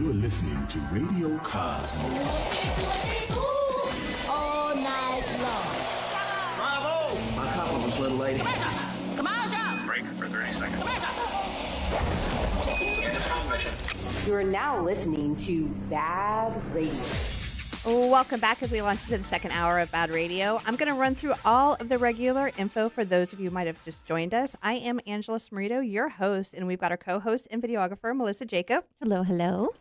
You are listening to Radio Cosmos. All night long. Bravo! My compliments, little lady. Commercial! Break for 30 seconds. You are now listening to BaaD Radio. Welcome back as we launch into the second hour of BaaD Radio. I'm going to run through all of the regular info for those of you who might have just joined us. I am Angela Smorito, your host, and we've got our co-host and videographer, Melissa Jacob. Hello, hello.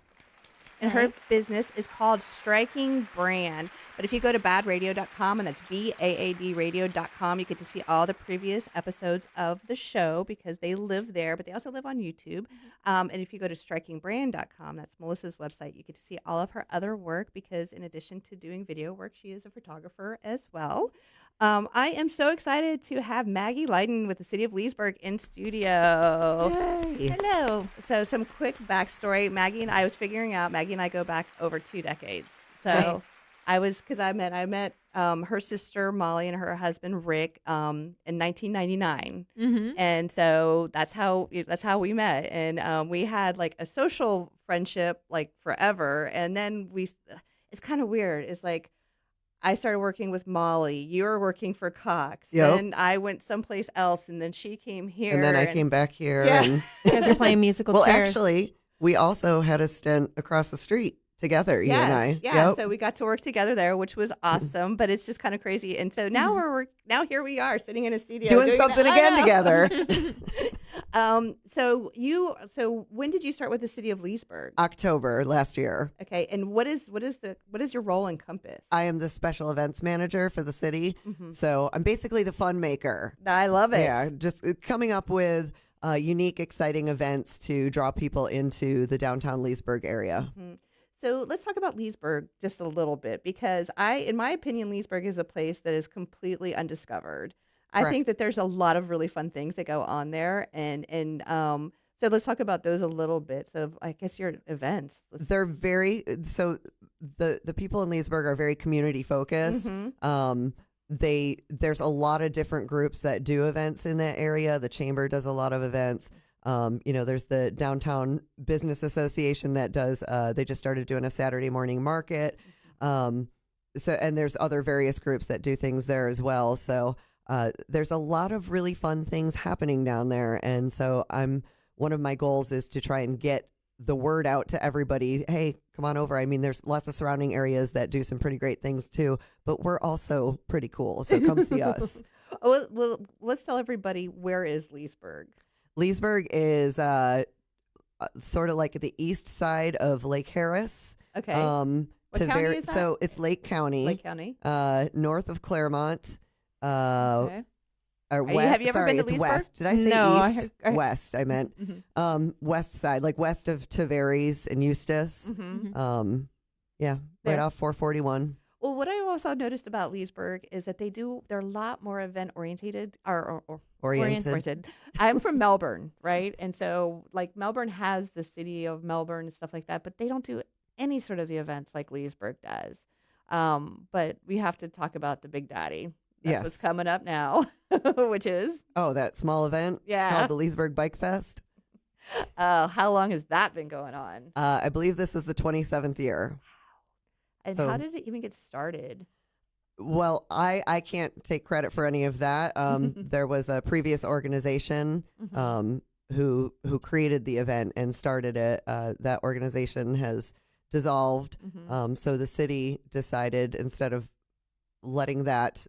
And her business is called Striking Brand. But if you go to baadradio.com, and that's BAAD radio.com, you get to see all the previous episodes of the show because they live there, but they also live on YouTube. And if you go to strikingbrand.com, that's Melissa's website, you get to see all of her other work because in addition to doing video work, she is a photographer as well. I am so excited to have Maggie Lyden with the City of Leesburg in studio. Yay. Hello. So some quick backstory. Maggie and I go back over 2 decades. So Nice. I met her sister Molly and her husband Rick in 1999, and so that's how we met, and we had like a social friendship like forever, and then it's kind of weird. It's like I started working with Molly, you were working for Cox, then I went someplace else, and then she came here, and then I came back here. Yeah. And You guys are playing musical well, chairs. actually, we also had a stint across the street together, you and I. Yeah, Yep. so we got to work together there, which was awesome, but it's just kind of crazy. And so now now here we are sitting in a studio Doing something again together. So when did you start with the City of Leesburg? October last year. Okay, and what is your role encompass? I am the special events manager for the city. So I'm basically the fun maker. I love it. Yeah, just coming up with unique, exciting events to draw people into the downtown Leesburg area. So let's talk about Leesburg just a little bit because in my opinion, Leesburg is a place that is completely undiscovered. I Correct. think that there's a lot of really fun things that go on there, and so let's talk about those a little bit. So I guess your events. They're the people in Leesburg are very community focused. There's a lot of different groups that do events in that area. The chamber does a lot of events. There's the Downtown Business Association that does, they just started doing a Saturday morning market. And there's other various groups that do things there as well. So there's a lot of really fun things happening down there. And so one of my goals is to try and get the word out to everybody. Hey, come on over. I mean, there's lots of surrounding areas that do some pretty great things too, but we're also pretty cool. So come see us. Well, let's tell everybody, where is Leesburg? Leesburg is sort of like the east side of Lake Harris. Okay. What county is that? So it's Lake County. Lake County. North of Claremont. Okay. Or Have west. you ever Sorry, been to it's Leesburg? west. Did I say No, east? West, I meant. West side, like west of Tavares and Eustis. Right There. off 441. Well, what I also noticed about Leesburg is that they're a lot more event oriented or Oriented. I'm from Melbourne, right? And so like Melbourne has the City of Melbourne and stuff like that, but they don't do any sort of the events like Leesburg does. But we have to talk about the Big Daddy. That's what's Yes. coming up now, which is Oh, that small event called the Leesburg Bike Fest. how long has that been going on? I believe this is the 27th year. And so- how did it even get started? Well, I can't take credit for any of that. There was a previous organization who created the event and started it. That organization has dissolved. So the city decided, instead of letting that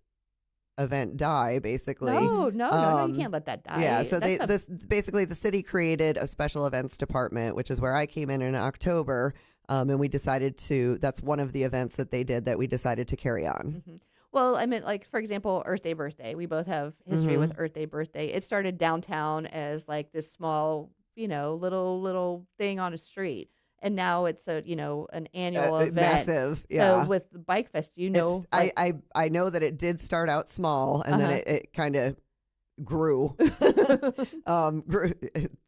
event die, basically. No, you can't let that die. Yeah, so That's basically the city created a special events department, which is where I came in October. And we decided that's one of the events that they did that we decided to carry on. Well, I mean, like, for example, Earth Day Birthday. We both have history with Earth Day Birthday. It started downtown as like this small, little thing on a street. And now it's an annual event. Massive, yeah. So with the Bike Fest, I know that it did start out small, and then it kind of grew.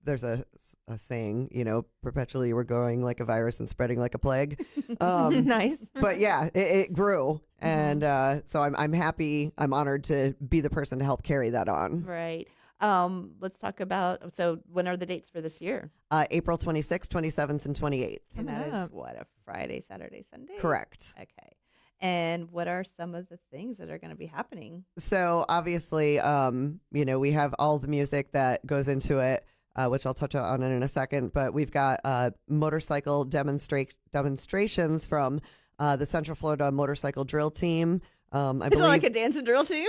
There's a saying, perpetually we're going like a virus and spreading like a plague. Nice. But yeah, it grew, and so I'm happy. I'm honored to be the person to help carry that on. Right. Let's talk about, so when are the dates for this year? April 26th, 27th, and 28th. And that is up. what, a Friday, Saturday, Sunday? Correct. Okay. And what are some of the things that are going to be happening? So obviously, we have all the music that goes into it, which I'll touch on in a second. But we've got motorcycle demonstrations from the Central Florida Motorcycle Drill Team. I Is it believe like a dance and drill team?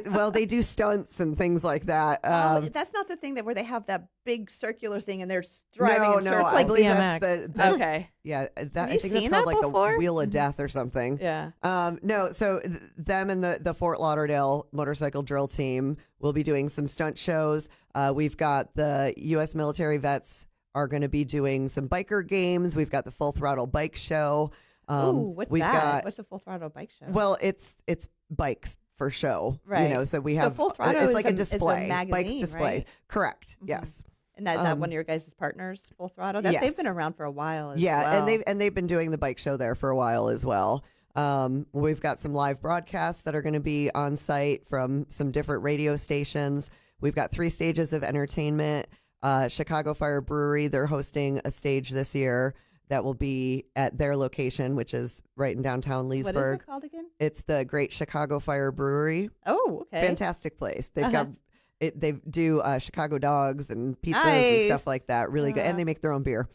well, they do stunts and things like that. That's not the thing that where they have that big circular thing and they're driving in no, circles. I like believe BMX. that's the Okay. yeah. Have I you think seen that's called that like before? the Wheel of Death or something. Yeah. No, so them and the Fort Lauderdale Motorcycle Drill Team will be doing some stunt shows. We've got the U.S. military vets are going to be doing some biker games. We've got the Full Throttle Bike Show. Ooh, what's we've that? What's the Full Throttle Bike Show? Well, it's bikes for show, Right. So we have Full Throttle it's is like a- a is a display, bikes magazine, display. right? Correct. Mhm. Yes. And that's one of your guys' partners, Full Throttle? They've Yes. been around for a while as Yeah, well. and they've been doing the bike show there for a while as well. We've got some live broadcasts that are going to be on site from some different radio stations. We've got 3 stages of entertainment. Chicago Fire Brewery, they're hosting a stage this year that will be at their location, which is right in downtown Leesburg. What is it called again? It's the Great Chicago Fire Brewery. Oh, okay. Fantastic place. They've Uh-huh. got they do Chicago dogs and pizzas and Nice. stuff like that. Really good, and they make their own beer,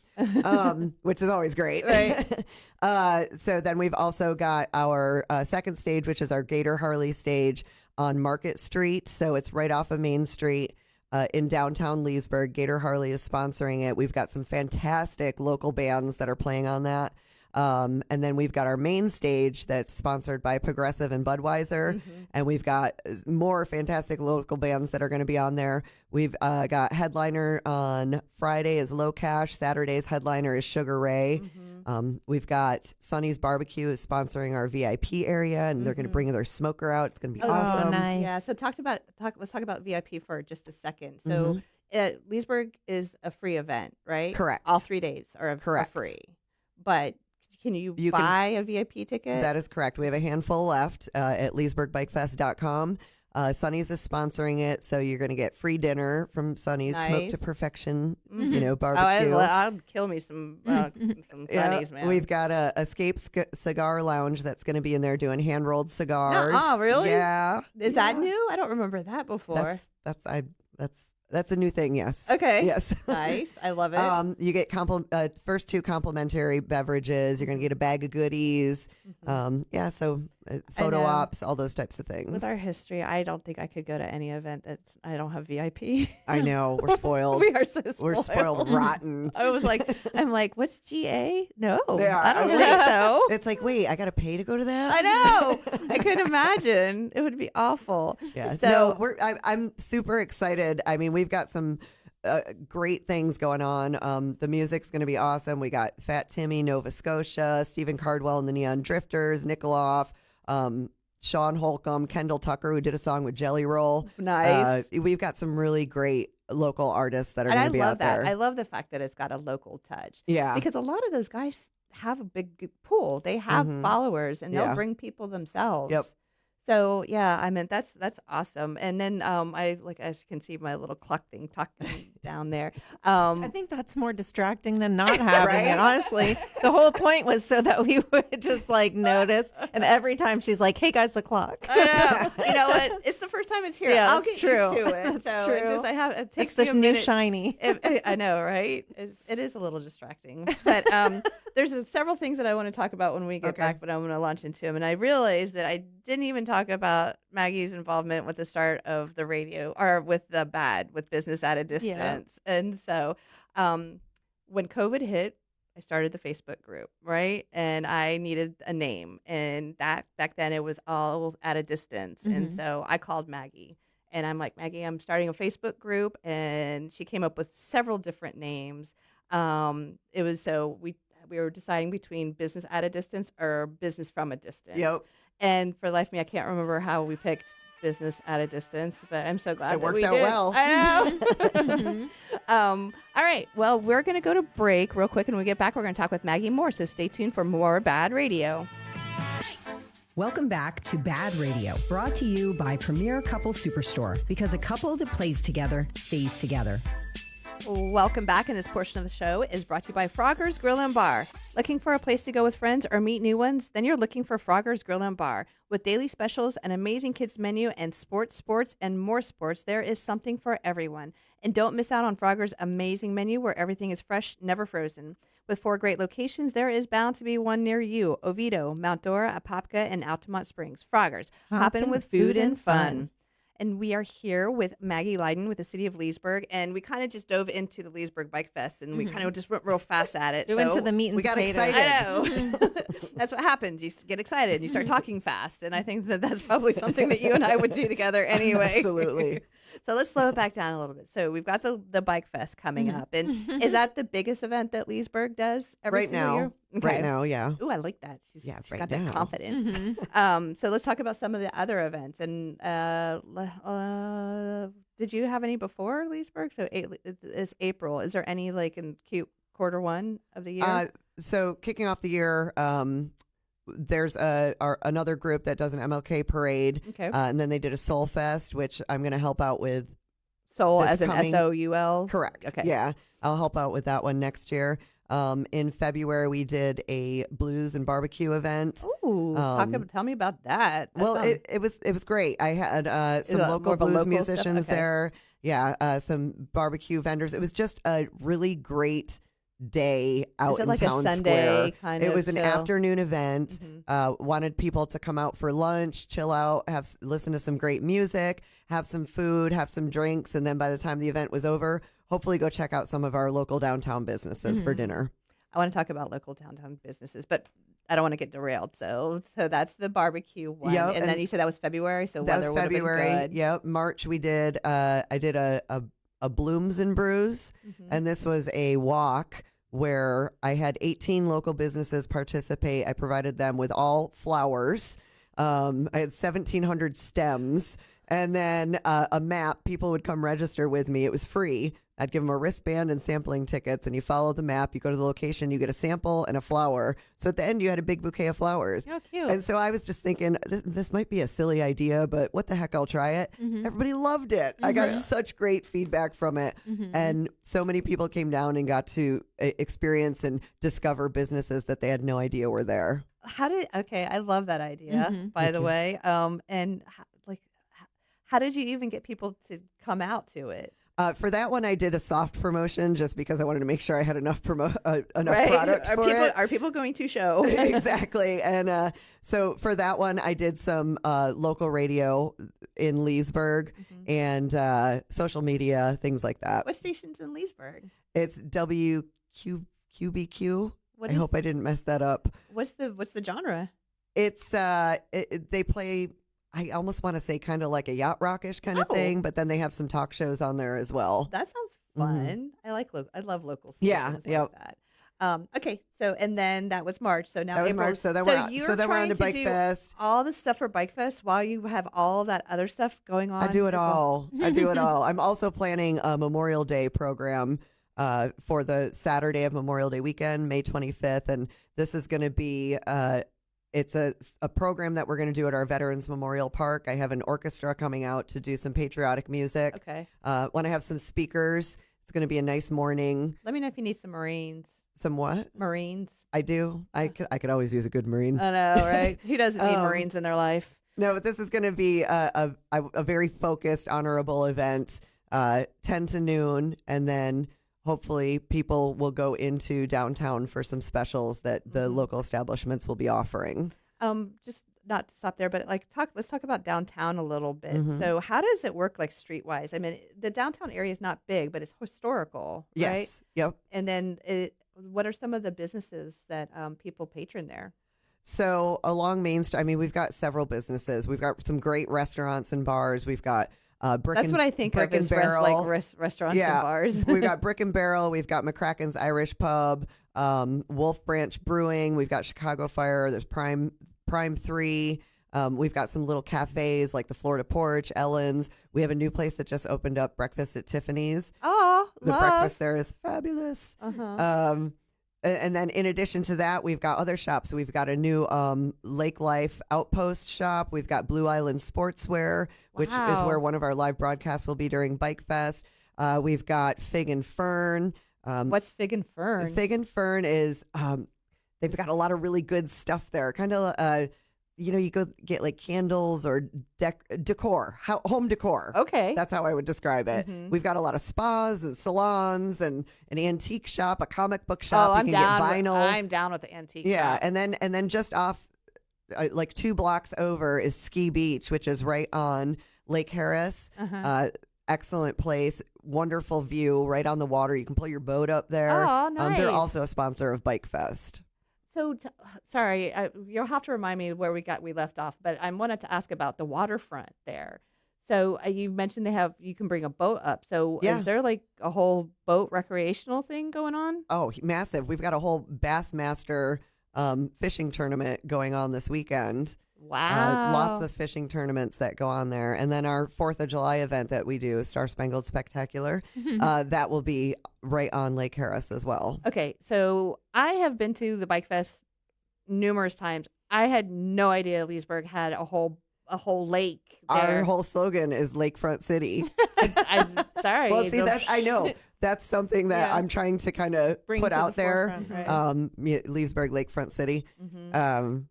which is always great. Right. So then we've also got our second stage, which is our Gator Harley stage on Market Street. So it's right off of Main Street. In downtown Leesburg. Gator Harley is sponsoring it. We've got some fantastic local bands that are playing on that. And then we've got our main stage that's sponsored by Progressive and Budweiser. And we've got more fantastic local bands that are going to be on there. We've got headliner on Friday is Low Cash. Saturday's headliner is Sugar Ray. We've got Sonny's Barbecue is sponsoring our VIP area, and they're going to bring their smoker out. It's going to be awesome. nice. Yeah. So let's talk about VIP for just a second. So Leesburg is a free event, right? Correct. All 3 days are Correct. free. But can you You can- buy a VIP ticket? That is correct. We have a handful left at leesburgbikefest.com. Sonny's is sponsoring it, so you're going to get free dinner from Sonny's, Smoke Nice. to Perfection, Oh, barbecue. I'll kill me some bunnies, man. We've got a Escape Cigar Lounge that's going to be in there doing hand rolled cigars. Nuh-uh, really? Yeah. Is that new? I don't remember that before. That's a new thing. Yes. Okay. Yes. Nice. I love it. You get first 2 complimentary beverages. You're going to get a bag of goodies. So photo know. ops, all those types of things. With our history, I don't think I could go to any event that's I don't have VIP. I know we're spoiled. We are so spoiled. We're spoiled rotten. I'm like, what's GA? No, Yeah, I don't I think so. It's like, wait, I got to pay to go to that? I know. I couldn't imagine. It would be awful. Yeah. So I'm super excited. I mean, we've got some great things going on. The music's going to be awesome. We got Fat Timmy, Nova Scotia, Stephen Cardwell and the Neon Drifters, Nikoloff, Sean Holcomb, Kendall Tucker, who did a song with Jelly Roll. Nice. We've got some really great local artists that are and going I to be love out that. there. I love the fact that it's got a local touch. Yeah. Because a lot of those guys have a big pool. They have followers, and they'll Yeah. bring people themselves. Yep. So yeah, I mean that's awesome. And then I as you can see my little cluck thing tucking down there. I think that's more distracting than not having Right? it. Honestly, the whole point was so that we would just like notice. And every time she's like, "Hey guys, the clock." I know. You know what? It's the first time it's here. Yeah, I'll get that's true. used to it. That's so true. it just it takes It's me the a new minute. shiny. I know, right? It is a little distracting, but there's several things that I want to talk about when we get Okay. back, but I'm going to launch into them. And I realized that I didn't even talk about Maggie's involvement with the start of the radio or with the BaaD, with Business at a Distance. And so when COVID hit, I started the Facebook group, right? And I needed a name. And that back then it was all at a distance. And so I called Maggie. And I'm like, Maggie, I'm starting a Facebook group. And she came up with several different names. It was we were deciding between Business at a Distance or Business from a Distance. Yep. And for the life of me, I can't remember how we picked Business at a Distance, but I'm so glad It that worked we out did. well. I know. All right. Well, we're going to go to break real quick. And when we get back, we're going to talk with Maggie more. So stay tuned for more BaaD Radio. Welcome back to BaaD Radio, brought to you by Premier Couple Superstore, because a couple that plays together stays together. Welcome back, and this portion of the show is brought to you by Frogger's Grill and Bar. Looking for a place to go with friends or meet new ones? Then you're looking for Frogger's Grill and Bar. With daily specials, an amazing kids menu, and sports, and more sports, there is something for everyone. And don't miss out on Frogger's amazing menu where everything is fresh, never frozen. With 4 great locations, there is bound to be one near you: Oviedo, Mount Dora, Apopka, and Altamont Springs. Frogger's, hopping with food and fun. And we are here with Maggie Lyden with the city of Leesburg, and we kind of just dove into the Leesburg Bike Fest, and we kind of just went real fast at it. We went to the meat and we got potatoes. excited. I know. That's what happens. You get excited and you start talking fast, and I think that that's probably something that you and I would do together anyway. Absolutely. So let's slow it back down a little bit. So we've got the Bike Fest coming up, and is that the biggest event that Leesburg does every single year? Right now, yeah. Ooh, I like that. She's right got now. that confidence. So let's talk about some of the other events. And did you have any before Leesburg? So it's April. Is there any like in quarter one of the year? So kicking off the year, there's another group that does an MLK parade. Okay. And then they did a Soul Fest, which I'm going to help out with. Soul this as in coming- SOUL? Correct. Okay. Yeah. I'll help out with that one next year. In February, we did a blues and barbecue event. Ooh, tell me about that. Well, it was great. I had some it more local of a blues local musicians stuff? Okay. there. Yeah, some barbecue vendors. It was just a really great day out Is it in like a town Sunday square. kind It of was an chill? afternoon event. Wanted people to come out for lunch, chill out, listen to some great music, have some food, have some drinks, and then by the time the event was over, hopefully go check out some of our local downtown businesses for dinner. I want to talk about local downtown businesses, but I don't want to get derailed. So that's the barbecue one. Yep, and then and you said that was February. So That weather was would have been February. good. Yep. March we did. I did a Blooms and Brews, and this was a walk where I had 18 local businesses participate. I provided them with all flowers. I had 1,700 stems, and then a map. People would come register with me. It was free. I'd give them a wristband and sampling tickets, and you follow the map. You go to the location, you get a sample and a flower. So at the end, you had a big bouquet of flowers. Oh, cute. And so I was just thinking, this might be a silly idea, but what the heck, I'll try it. Everybody loved it. I got such great feedback from it. And so many people came down and got to experience and discover businesses that they had no idea were there. I love that idea, by the way. And how did you even get people to come out to it? For that one, I did a soft promotion just because I wanted to make sure I had enough Right? product for it. Are people going to show? Exactly. And so for that one, I did some local radio in Leesburg and social media, things like that. What station's in Leesburg? It's WQBQ. What I hope I didn't mess that up. What's the genre? It's they play, I almost want to say kind of like a yacht rockish kind of Oh. thing, but then they have some talk shows on there as well. That sounds fun. I love local Yeah, stations yep. like that. Okay, so and then that was March. So now That was April. March, so then you're we're on trying to Bike do Fest. all the stuff for Bike Fest while you have all that other stuff going on. I do it as well? all. I do it all. I'm also planning a Memorial Day program for the Saturday of Memorial Day weekend, May 25th, and this is going to be it's a program that we're going to do at our Veterans Memorial Park. I have an orchestra coming out to do some patriotic music. Okay. Want to have some speakers. It's going to be a nice morning. Let me know if you need some Marines. Some what? Marines. I do. I could always use a good Marine. I know, right? Who doesn't need Marines in their life? No, but this is going to be a very focused, honorable event, 10 to noon, and then hopefully people will go into downtown for some specials that the local establishments will be offering. Just not to stop there, but let's talk about downtown a little bit. So how does it work like streetwise? I mean, the downtown area is not big, but it's historical, right? Yes. Yep. And then what are some of the businesses that people patron there? So along Main Street, I mean, we've got several businesses. We've got some great restaurants and bars. We've got That's what I think of as restaurants and bars. We've got Brick and Barrel. We've got McCracken's Irish Pub, Wolf Branch Brewing. We've got Chicago Fire. There's Prime 3. We've got some little cafes like the Florida Porch, Ellen's. We have a new place that just opened up, Breakfast at Tiffany's. Oh, The breakfast there is fabulous. And then in addition to that, we've got other shops. We've got a new Lake Life Outpost shop. We've got Blue Island Sportswear, which is Wow. where one of our live broadcasts will be during Bike Fest. We've got Fig and Fern. What's Fig and Fern? Fig and Fern is, they've got a lot of really good stuff there. Kind of, you go get like candles or decor, home decor. Okay. That's how I would describe it. We've got a lot of spas and salons and an antique shop, a comic book shop. Oh, You I'm can down. get vinyl. I'm down with the antique. Yeah, shop. and then just off, like 2 blocks over is Ski Beach, which is right on Lake Harris. Excellent place, wonderful view, right on the water. You can pull your boat up there. Oh, nice. They're also a sponsor of Bike Fest. So sorry, you'll have to remind me where we left off. But I wanted to ask about the waterfront there. So you mentioned you can bring a boat up. So Yeah. is there like a whole boat recreational thing going on? Oh, massive! We've got a whole Bassmaster fishing tournament going on this weekend. Wow. Lots of fishing tournaments that go on there. And then our 4th of July event that we do, Star Spangled Spectacular, that will be right on Lake Harris as well. Okay, so I have been to the Bike Fest numerous times. I had no idea Leesburg had a whole lake there. Our whole slogan is Lakefront City. Sorry. Well, see, that I know. That's something that Yeah. I'm trying to kind of Bring put to the out there. forefront, right. Leesburg Lakefront City. Mhm.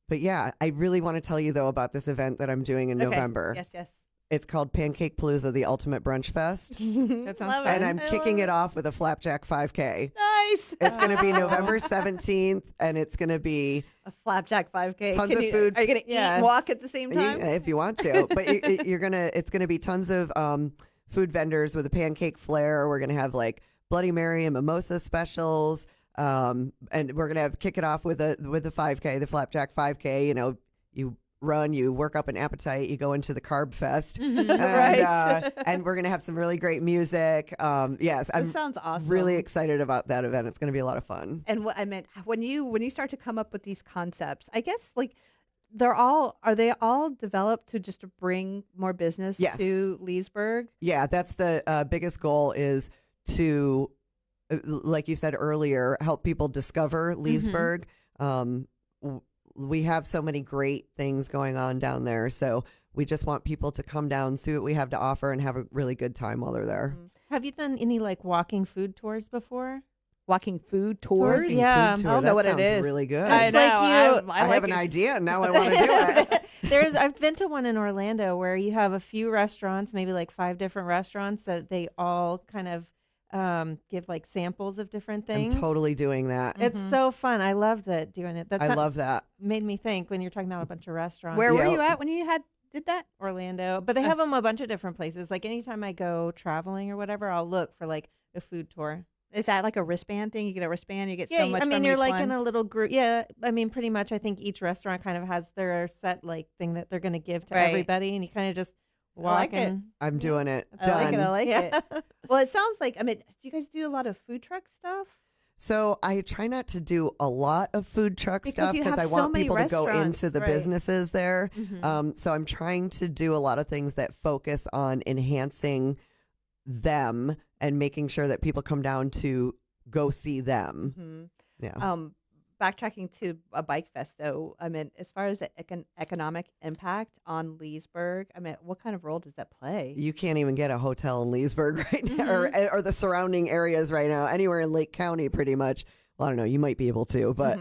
But yeah, I really want to tell you though about this event that I'm doing in Okay. November. Yes. It's called Pancake Palooza, the Ultimate Brunch Fest. That sounds Love fun. it. And I'm I kicking love it off with a flapjack 5K. Nice. It's going to be November 17th, and it's going to be A flapjack 5K. Tons of food. Are you going to eat Yes. and walk at the same time? if you want to, but it's going to be tons of food vendors with a pancake flair. We're going to have like Bloody Mary and mimosa specials, and we're going to kick it off with the 5K, the flapjack 5K. You run, you work up an appetite, you go into the carb fest, and, Right. and we're going to have some really great music. Yes, I'm That sounds awesome. really excited about that event. It's going to be a lot of fun. And what I meant when you start to come up with these concepts, I guess like are they all developed to just to bring more business Yes. to Leesburg? Yeah, that's the biggest goal is to, like you said earlier, help people discover Leesburg. We have so many great things going on down there. So we just want people to come down, see what we have to offer, and have a really good time while they're there. Have you done any like walking food tours before? Walking food tours? Tours? Yeah. Food tour. I don't know That what it sounds is. really good. I It's know. like I have an idea, and now I want to do it. I've been to one in Orlando where you have a few restaurants, maybe like 5 different restaurants that they all kind of give like samples of different I'm things. totally doing that. It's so fun. I loved it doing it. I love that. Made me think when you're talking about a bunch of restaurants. Where were Yeah. you at when you did that? Orlando, but they have them a bunch of different places. Like anytime I go traveling or whatever, I'll look for like a food tour. Is that like a wristband thing? You get a wristband, you get Yeah, so much I mean from you're each like one? in a little group. Yeah, I mean pretty much. I think each restaurant kind of has their set like thing that they're going to give to Right. everybody, and you kind of just walk like it. and I'm doing it. I like it. Done. I like Yeah. it. Well, it sounds like, do you guys do a lot of food truck stuff? So I try not to do a lot of food truck Because stuff you because have I so want many people to go restaurants, into the right. Mm-hmm. businesses there. So I'm trying to do a lot of things that focus on enhancing them and making sure that people come down to go see them. Yeah. Backtracking to a bike fest, though, as far as the economic impact on Leesburg, what kind of role does that play? You can't even get a hotel in Leesburg right now, or the surrounding areas right now. Anywhere in Lake County, pretty much. Well, I don't know. You might be able to, but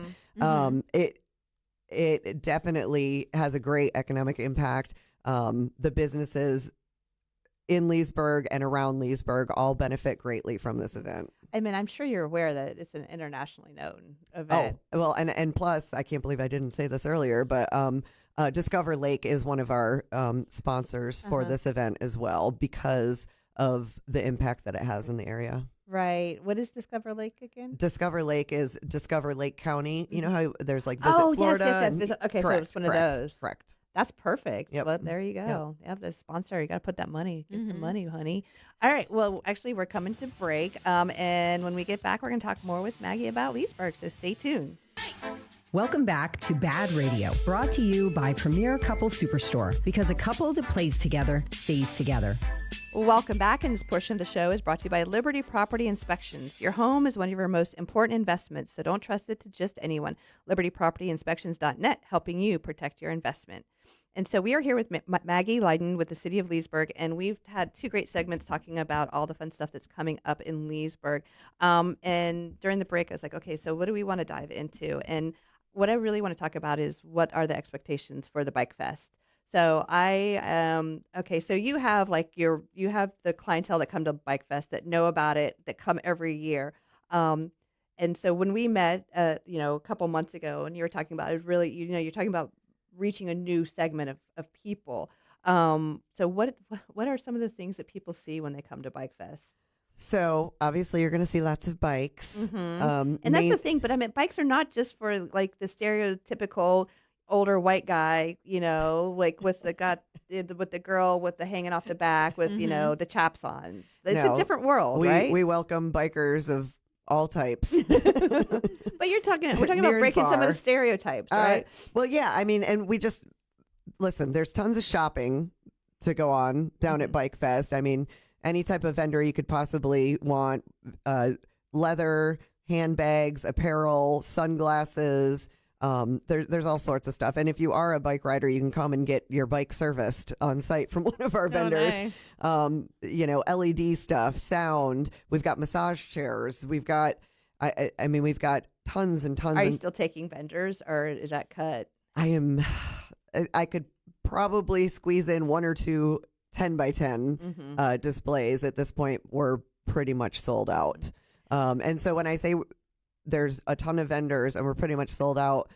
it definitely has a great economic impact. The businesses in Leesburg and around Leesburg all benefit greatly from this event. I'm sure you're aware that it's an internationally known event. Oh, well, and plus, I can't believe I didn't say this earlier, but Discover Lake is one of our sponsors for this event as well because of the impact that it has in the area. Right. What is Discover Lake again? Discover Lake is Discover Lake County. You know how there's like Visit Oh, Florida? yes. and- Okay, so correct, it's one of correct, those. Correct. That's perfect. Yep. Well, there you go. Yep, the sponsor. You got to put that money. Get some money, honey. All right. Well, actually, we're coming to break. And when we get back, we're going to talk more with Maggie about Leesburg. So stay tuned. Welcome back to BaaD Radio, brought to you by Premier Couple Superstore, because a couple that plays together stays together. Welcome back, and this portion of the show is brought to you by Liberty Property Inspections. Your home is one of your most important investments, so don't trust it to just anyone. LibertyPropertyInspections.net, helping you protect your investment. And so we are here with Maggie Lyden with the City of Leesburg, and we've had 2 great segments talking about all the fun stuff that's coming up in Leesburg. And during the break, I was like, okay, so what do we want to dive into? And what I really want to talk about is what are the expectations for the Bike Fest. So so you have you have the clientele that come to Bike Fest that know about it, that come every year. And so when we met, a couple months ago, and you were talking about it, really, you're talking about reaching a new segment of people. So what are some of the things that people see when they come to Bike Fest? So obviously you're going to see lots of bikes. And that's the thing, but I mean, bikes are not just for like the stereotypical older white guy, like with the girl with the hanging off the back with, the chaps on. It's a different world, right? We welcome bikers of all types. But we're talking about breaking some of the stereotypes, right? Well, yeah, I mean, and we just, listen, there's tons of shopping to go on down at Bike Fest. I mean, any type of vendor you could possibly want, leather, handbags, apparel, sunglasses. There's all sorts of stuff. And if you are a bike rider, you can come and get your bike serviced on site from one of our vendors. Nice. LED stuff, sound. We've got massage chairs. We've got, we've got tons and tons. Are you still taking vendors, or is that cut? I could probably squeeze in 1 or 2 10 by 10 displays. At this point, we're pretty much sold out. And so when I say there's a ton of vendors and we're pretty much sold out,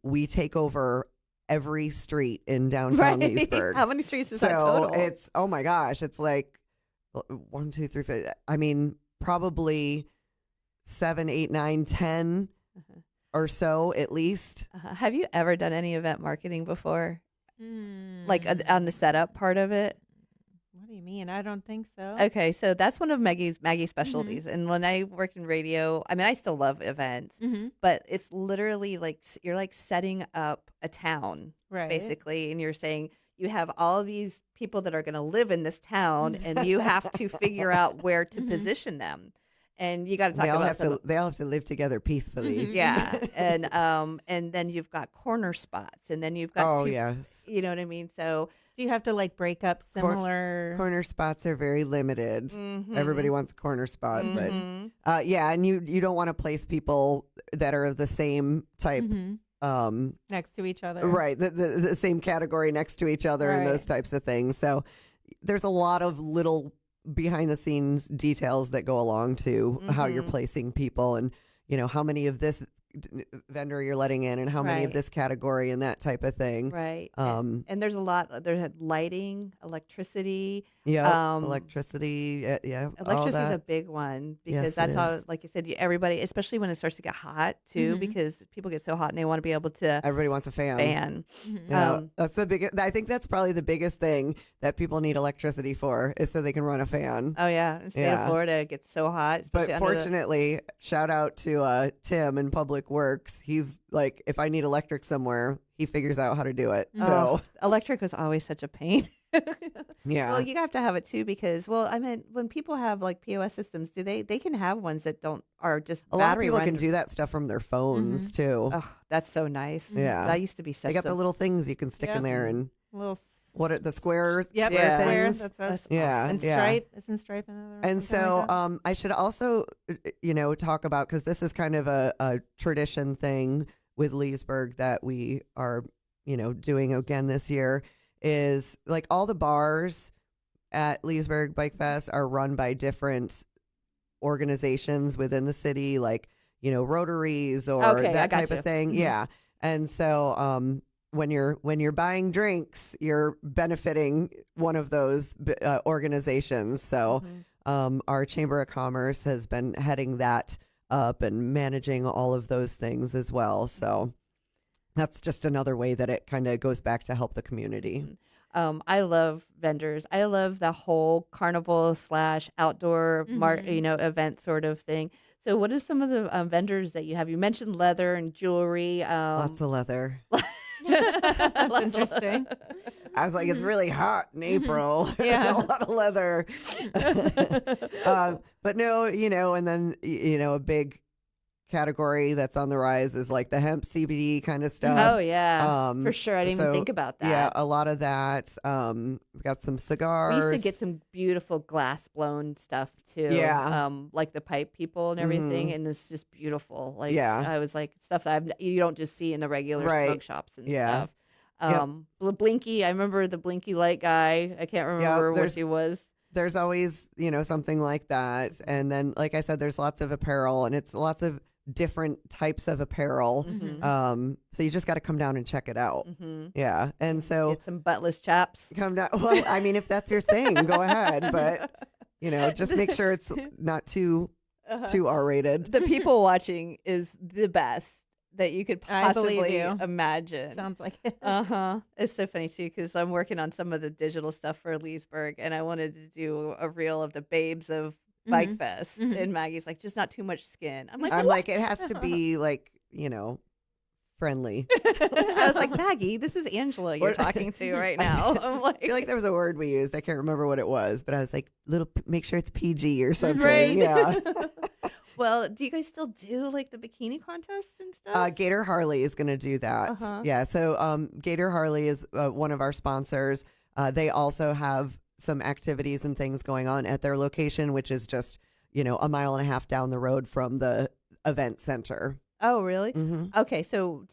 we take over every street in downtown Leesburg. How many streets is that total? It's, oh my gosh, it's like 1, 2, 3, 4. I mean, probably 7, 8, 9, 10 or so at least. Have you ever done any event marketing before? Like on the setup part of it? What do you mean? I don't think so. Okay, so that's one of Maggie's specialties. And when I worked in radio, I mean, I still love events, but it's literally like you're like setting up a town, Right. basically, and you're saying you have all these people that are going to live in this town, and you have to figure out where to position them. And you got to talk about they all have to live together peacefully. Yeah, and then you've got corner spots, and then you've got yes, you know what I mean. So do you have to like break up similar corner spots are very limited. Everybody wants a corner spot, but and you don't want to place people that are of the same type next to each other, right? The same category next to each other, and those types of things. So there's a lot of little behind the scenes details that go along to how you're placing people, and how many of this vendor you're letting in and how many of this category and that type of thing. Right. And there's a lot. There's lighting, electricity. Yeah. Electricity. Yeah. Electricity is a big one because that's how, like you said, everybody, especially when it starts to get hot too, because people get so hot and they want to be able to. Everybody wants a fan. That's the biggest. I think that's probably the biggest thing that people need electricity for, is so they can run a fan. Oh yeah. In the state of Florida, it gets so hot. But fortunately, shout out to Tim in Public Works. He's like, if I need electric somewhere, he figures out how to do it. So electric was always such a pain. Yeah. Well, you have to have it too because, I mean, when people have like POS systems, they can have ones that are just a lot of battery people run. can do that stuff from their phones too. Oh, that's so nice. Yeah. That used to be such. They got the little things you can stick in there and little the square. Yep, square squares. things. That's yeah, and yeah. stripe. Isn't stripe another one? And so I should also, talk about, because this is kind of a tradition thing with Leesburg that we are, doing again this year, is like all the bars at Leesburg Bike Fest are run by different organizations within the city, like, Rotaries or that type of thing. Yeah. And so when you're buying drinks, you're benefiting one of those organizations. So our Chamber of Commerce has been heading that up and managing all of those things as well. So that's just another way that it kind of goes back to help the community. I love vendors. I love the whole carnival / outdoor event sort of thing. So, what are some of the vendors that you have? You mentioned leather and jewelry. Lots of leather. That's interesting. I was like, it's really hot in April. Yeah. A lot of leather. But no, and then, a big category that's on the rise is like the hemp CBD kind of stuff. Oh yeah, for sure. I didn't even think about that. Yeah, a lot of that. We got some cigars. We used to get some beautiful glass blown stuff too. Yeah. Like the pipe people and everything, Mhm. and it's just beautiful. Like, Yeah. I was like stuff that you don't just see in the regular Right. smoke shops and Yeah. stuff. The Blinky, I remember the Blinky light guy. I can't remember what there's- he was. There's always, something like that. And then, like I said, there's lots of apparel, and it's lots of different types of apparel. So you just got to come down and check it out. Yeah. And so Get some buttless chaps. come down. Well, I mean, if that's your thing, go ahead. But, just make sure it's not too R-rated. The people watching is the best that you could I believe possibly you. imagine. Sounds like it. It's so funny too because I'm working on some of the digital stuff for Leesburg, and I wanted to do a reel of the babes of Bike Fest, and Maggie's like, just not too much skin. I'm like, I'm "What?" like, it has to be like, friendly. I was like, Maggie, this is Angela you're talking to right now. I'm I like, feel like there was a word we used. I can't remember what it was, but I was like, make sure it's PG or something. Right. Yeah. well, do you guys still do like the bikini contest and stuff? Gator Harley is going to do that. Uh-huh. Yeah. So Gator Harley is one of our sponsors. They also have some activities and things going on at their location, which is just, a mile and a half down the road from the event center. Oh, really? Mm-hmm. Okay, so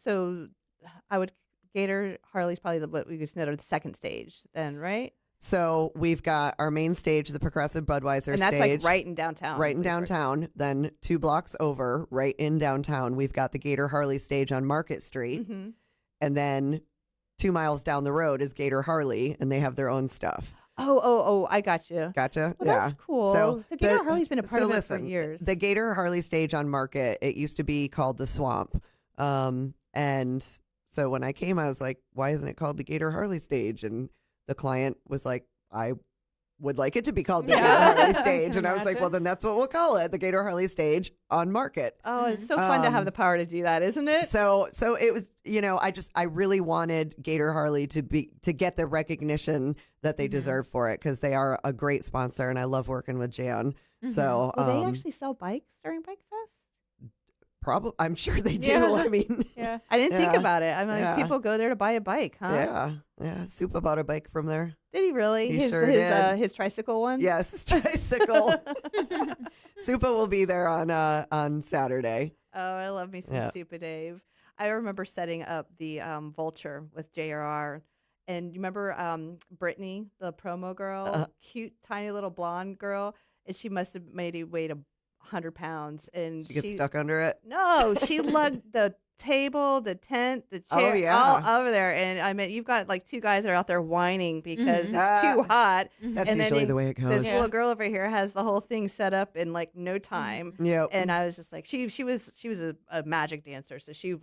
I would Gator Harley's probably what we consider the second stage, then, right? So we've got our main stage, the Progressive Budweiser And that's stage. like right in downtown. Right in Leesburg. downtown. Then 2 blocks over, right in downtown, we've got the Gator Harley stage on Market Street. Mhm. And then 2 miles down the road is Gator Harley, and they have their own stuff. Oh, I got you. Gotcha? Well, yeah. that's cool. So Gator Harley's been a part of it listen, for years. The Gator Harley stage on Market, it used to be called the Swamp. And so when I came, I was like, why isn't it called the Gator Harley stage? And the client was like, I would like it to be called the Gator Harley stage. And I was like, well, then that's what we'll call it, the Gator Harley stage on Market. Oh, it's so fun to have the power to do that, isn't it? So it was, I really wanted Gator Harley to get the recognition that they deserve for it, because they are a great sponsor, and I love working with Jan. So Will they actually sell bikes during Bike Fest? probably, I'm sure they do. Yeah. I mean, Yeah. I didn't think Yeah. about it. I'm like, Yeah. people go there to buy a bike, huh? yeah. Soup bought a bike from there. Did he really? He sure did. His tricycle one? Yes, his tricycle. Supa will be there on Saturday. Oh, I love me some Yeah. Super Dave. I remember setting up the Vulture with JRR. And you remember Brittany, the promo girl, cute, tiny little blonde girl, and she must have maybe weighed 100 pounds. And She gets stuck under it. No, she lugged the table, the tent, the chair, Oh, yeah. all over there. And I mean, you've got like 2 guys that are out there whining because it's too hot. That's And then usually the way it goes. This little girl over here has the whole thing set up in like no time. Yep. And I was just like, she was a magic dancer, so she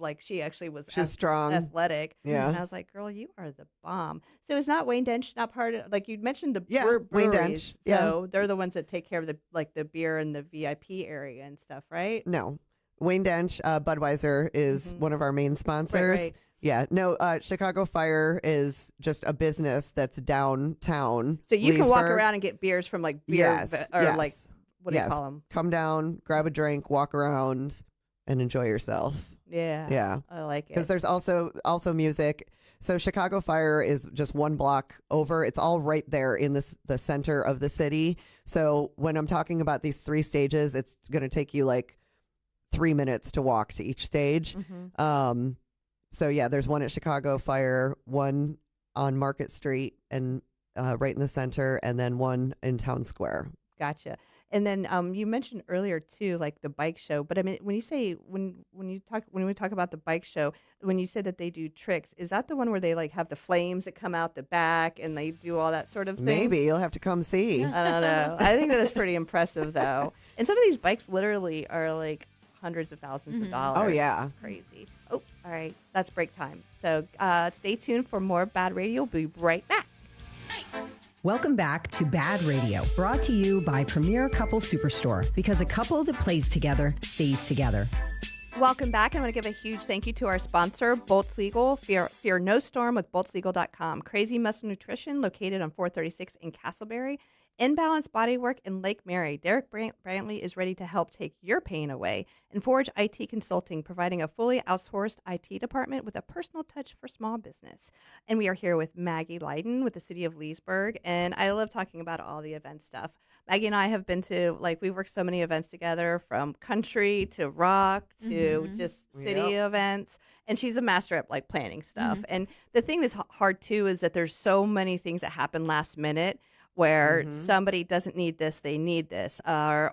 actually was She was strong. athletic. Yeah. And I was like, girl, you are the bomb. So it's not Wayne Dench, not part of, like you mentioned the Yeah, breweries. Wayne Dench, yeah. So they're the ones that take care of the beer and the VIP area and stuff, right? No. Wayne Dench, Budweiser is one of our main sponsors. right. Yeah. No, Chicago Fire is just a business that's downtown. So you can walk Leesburg. around and get beers from like beer Yes, or yes, like what do you yes. call them? Come down, grab a drink, walk around, and enjoy yourself. Yeah. Yeah. I like it. Because there's also music. So Chicago Fire is just 1 block over. It's all right there in the center of the city. So when I'm talking about these 3 stages, it's going to take you like 3 minutes to walk to each stage. So yeah, there's one at Chicago Fire, one on Market Street and right in the center, and then one in Town Square. Gotcha. And then you mentioned earlier too, like the bike show. But I mean, when you say when we talk about the bike show, when you said that they do tricks, is that the one where they like have the flames that come out the back and they do all that sort of thing? Maybe you'll have to come see. I don't know. I think that is pretty impressive though. And some of these bikes literally are like hundreds of thousands of dollars. Oh, yeah. It's crazy. Oh, all right. That's break time. So stay tuned for more BaaD Radio. We'll be right back. Welcome back to BaaD Radio, brought to you by Premier Couple Superstore, because a couple that plays together stays together. Welcome back. I'm going to give a huge thank you to our sponsor, Bolts Legal. Fear no storm with boltslegal.com. Crazy Muscle Nutrition, located on 436 in Castleberry. Inbalance Bodywork in Lake Mary. Derek Brantley is ready to help take your pain away. And Forge IT Consulting, providing a fully outsourced IT department with a personal touch for small business. And we are here with Maggie Lyden with the City of Leesburg. And I love talking about all the event stuff. Maggie and I have been to, we've worked so many events together, from country to rock to just city events. And she's a master at planning stuff. And the thing that's hard too is that there's so many things that happen last minute, where somebody doesn't need this, they need this, or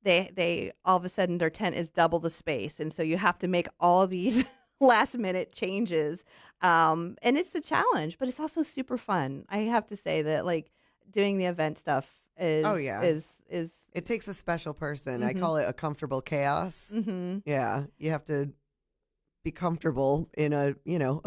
they all of a sudden their tent is double the space, and so you have to make all these last minute changes, and it's a challenge, but it's also super fun. I have to say that doing the event stuff is it takes a special person. I call it a comfortable chaos. Yeah, you have to be comfortable in a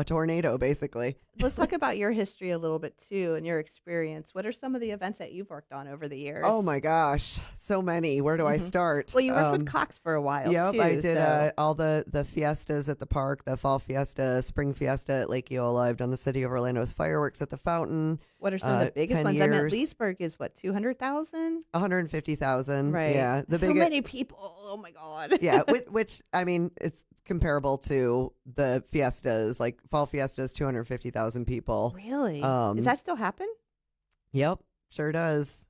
tornado, basically. Let's talk about your history a little bit too, and your experience. What are some of the events that you've worked on over the years? Oh my gosh, so many. Where do I start? Well, you worked with Cox for a while. Yep, too, I did so. all the fiestas at the park, the fall fiesta, spring fiesta at Lake Eola. I've done the City of Orlando's fireworks at the fountain. What are some of the biggest 10 ones? years. I mean, Leesburg is what, 200,000? 150,000. Right. Yeah, the so biggest. many people. Oh my God. Yeah, which I mean, it's comparable to the fiestas. Like fall fiestas, 250,000 people. Really? Does that still happen? Yep, sure does.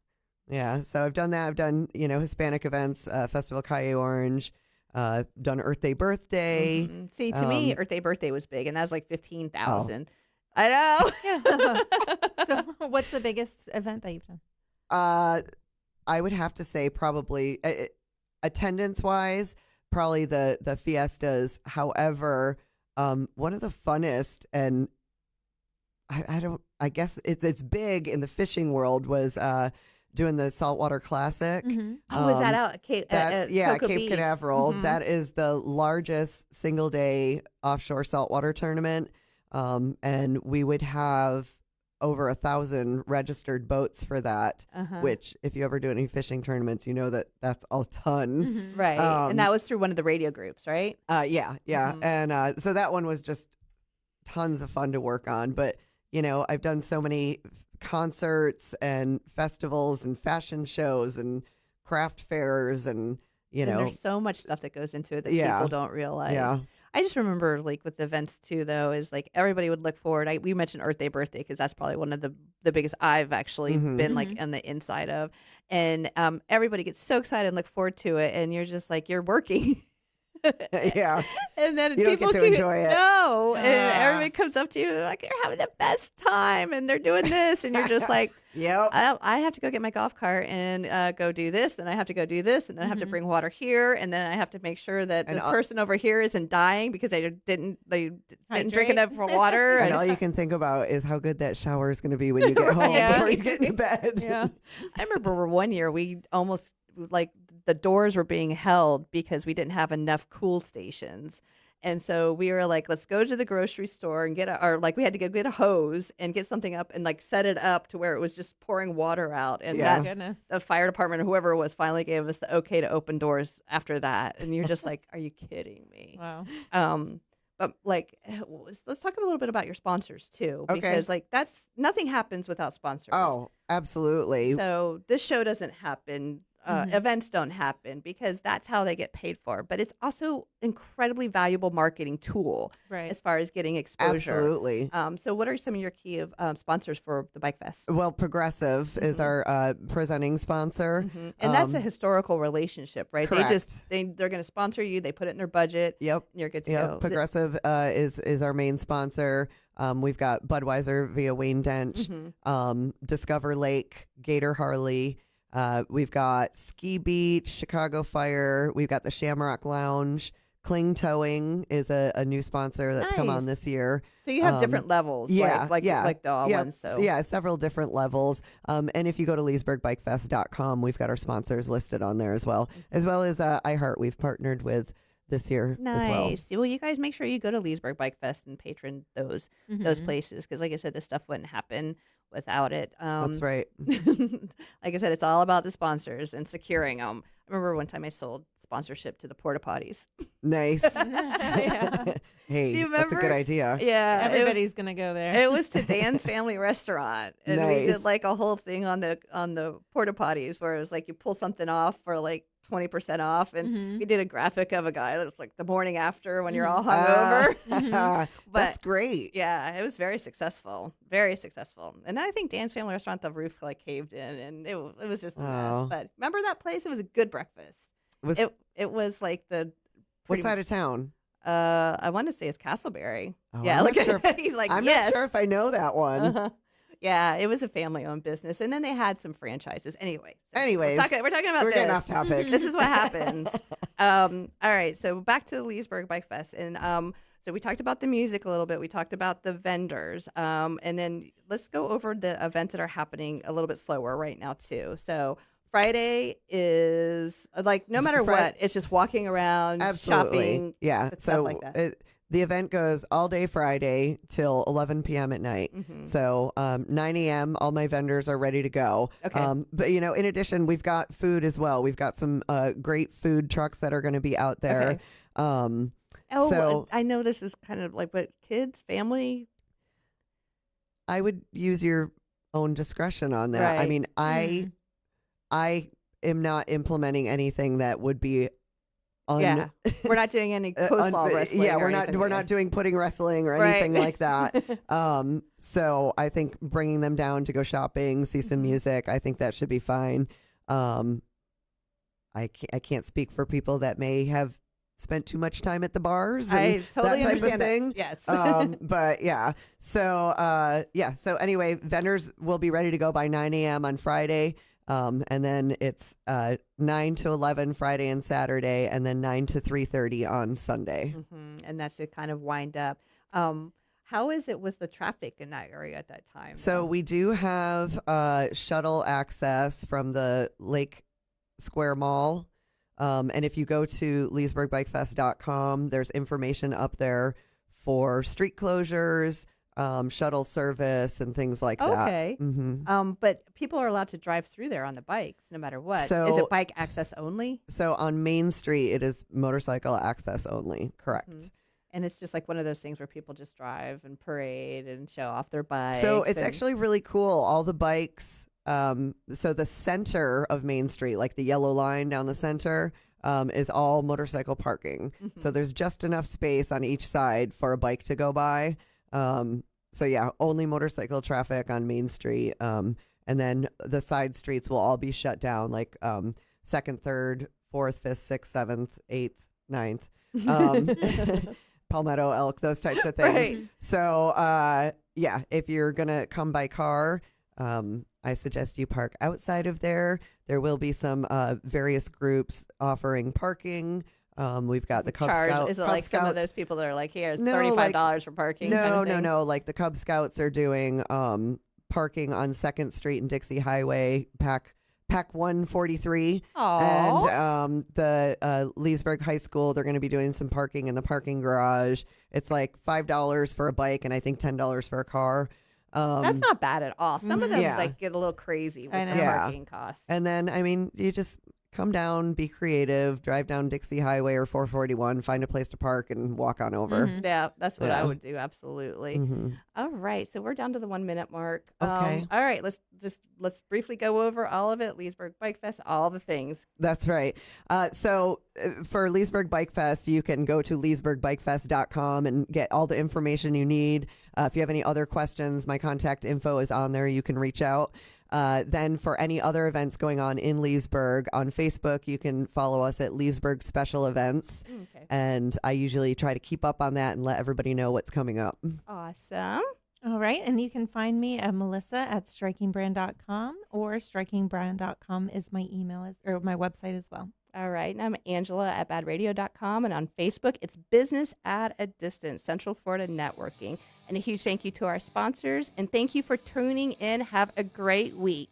Yeah, so I've done that. I've done Hispanic events, Festival Calle Orange, done Earth Day Birthday. See, to me, Earth Day Birthday was big, and that was like 15,000. I know. Yeah. So what's the biggest event that you've done? I would have to say probably attendance wise, probably the fiestas. However, one of the funnest, and I guess it's big in the fishing world, was doing the Saltwater Classic. Oh, is that out at Cape Cocoa Cape Beach? Canaveral. That is the largest single day offshore saltwater tournament. And we would have over 1,000 registered boats for that, which if you ever do any fishing tournaments, that's a ton. Right. And that was through one of the radio groups, right? Yeah. And so that one was just tons of fun to work on. But, I've done so many concerts and festivals and fashion shows and craft fairs and there's so much stuff that goes into it that Yeah. people don't realize. Yeah. I just remember with the events too, though, is everybody would look forward. We mentioned Earth Day Birthday because that's probably one of the biggest I've actually been on the inside of. And everybody gets so excited and look forward to it. And you're just you're working. Yeah. And then You don't people get to enjoy it. No. And everybody comes up to you. They're like, you're having the best time. And they're doing this. And you're just like, Yep. I have to go get my golf cart and go do this. Then I have to go do this. And then I have to bring water here. And then I have to make sure that this person over here isn't dying because they didn't drink enough water. And all you can think about is how good that shower is going to be when you get home before you get into bed. Yeah. I remember one year we almost the doors were being held because we didn't have enough cool stations. And so we were like, let's go to the grocery store and we had to go get a hose and get something up and set it up to where it was just pouring water out. And Goodness. the fire department or whoever it was finally gave us the okay to open doors after that. And you're just like, are you kidding me? Wow. But let's talk a little bit about your sponsors too, Okay. because nothing happens without sponsors. Oh, absolutely. So this show doesn't happen. Events don't happen because that's how they get paid for. But it's also incredibly valuable marketing tool as far as getting exposure. Absolutely. So what are some of your key sponsors for the Bike Fest? Well, Progressive is our presenting sponsor. And that's a historical relationship, right? Correct. They're going to sponsor you. They put it in their budget. Yep. And you're good to Yep. go. Progressive is our main sponsor. We've got Budweiser via Wayne Dench, Discover Lake, Gator Harley. We've got Ski Beach, Chicago Fire. We've got the Shamrock Lounge. Cling Towing is a new sponsor that's come on this year. So you have different levels, like the all ones. So yeah, several different levels. And if you go to LeesburgBikeFest.com, we've got our sponsors listed on there as well as iHeart. We've partnered with this year as well. Nice. Well, you guys make sure you go to Leesburg Bike Fest and patron those places because, like I said, this stuff wouldn't happen without it. That's right. Like I said, it's all about the sponsors and securing them. I remember one time I sold sponsorship to the porta potties. Nice. Yeah. Hey, Do you that's a good remember? idea. Yeah, Everybody's gonna go there. It was to Dan's Family Restaurant, and we Nice. did like a whole thing on the porta potties where it was like you pull something off for like 20% off, and we did a graphic of a guy that was like the morning after when you're all hungover. That's great. Yeah, it was very successful, and I think Dan's Family Restaurant, the roof like caved in, and it was just a Oh. mess. But remember that place? It was a good breakfast. It was like the What pretty side of town? I want to say it's Castleberry. Oh, Yeah, I'm look not at sure he's like I'm yes. not sure if I know that one. Uh-huh. Yeah, it was a family-owned business, and then they had some franchises. Anyway, Anyways, we're talking about We're this. getting off topic. This is what happens. All right, so back to the Leesburg Bike Fest, and so we talked about the music a little bit. We talked about the vendors, and then let's go over the events that are happening a little bit slower right now too. So Friday is like no matter what, it's just walking around, Absolutely. shopping, Yeah. stuff So like that. the event goes all day Friday till 11 p.m. at night. So 9 a.m. all my vendors are ready to go. Okay. But in addition, we've got food as well. We've got some great food trucks that are going to be out there. Okay. So I know this is kind of like, but kids, family. I would use your own discretion on that. I Right. mean, I am not implementing anything that would be Yeah, we're not doing any coastlaw wrestling. Yeah, or we're not anything. doing pudding wrestling or Right. anything like that. So I think bringing them down to go shopping, see some music, I think that should be fine. I can't speak for people that may have spent too much time at the bars and I totally that type understand of that. thing. Yes. But yeah. So So anyway, vendors will be ready to go by 9 a.m. on Friday. And then it's 9 to 11 Friday and Saturday, and then 9 to 3:30 on Sunday. And that's to kind of wind up. How is it with the traffic in that area at that time? So we do have shuttle access from the Lake Square Mall. And if you go to leesburgbikefest.com, there's information up there for street closures, shuttle service, and things like that. Okay. But people are allowed to drive through there on the bikes no matter what. So- is it bike access only? So on Main Street, it is motorcycle access only. Correct. And it's just like one of those things where people just drive and parade and show off their bikes. So it's and- actually really cool. All the bikes. So the center of Main Street, like the yellow line down the center, is all motorcycle parking. So there's just enough space on each side for a bike to go by. So yeah, only motorcycle traffic on Main Street. And then the side streets will all be shut down, like 2nd, 3rd, 4th, 5th, 6th, 7th, 8th, 9th. Palmetto, Elk, those types of things. Right. So yeah, if you're gonna come by car, I suggest you park outside of there. There will be some various groups offering parking. We've got the Cub Scouts. Is it like some of those people that are like, here, it's No, $35 for parking? kind of thing? No. Like the Cub Scouts are doing parking on 2nd Street and Dixie Highway, Pack 143. Aw. And the Leesburg High School, they're going to be doing some parking in the parking garage. It's like $5 for a bike and I think $10 for a car. That's not bad at all. Some of them Yeah. like get a little crazy with I the know. Yeah. parking costs. And then, I mean, you just come down, be creative, drive down Dixie Highway or 441, find a place to park and walk on over. Yeah, that's what I Yeah. would do. Absolutely. Mhm. All right, so we're down to the 1 minute mark. Okay. All right, let's briefly go over all of it. Leesburg Bike Fest, all the things. That's right. So for Leesburg Bike Fest, you can go to leesburgbikefest.com and get all the information you need. If you have any other questions, my contact info is on there. You can reach out. Then for any other events going on in Leesburg, on Facebook, you can follow us at Leesburg Special Events. Okay. And I usually try to keep up on that and let everybody know what's coming up. Awesome. All right. And you can find me at melissa@strikingbrand.com, or strikingbrand.com is my email or my website as well. All right, and I'm Angela at BaaDradio.com, and on Facebook, it's Business at a Distance, Central Florida Networking. And a huge thank you to our sponsors, and thank you for tuning in. Have a great week.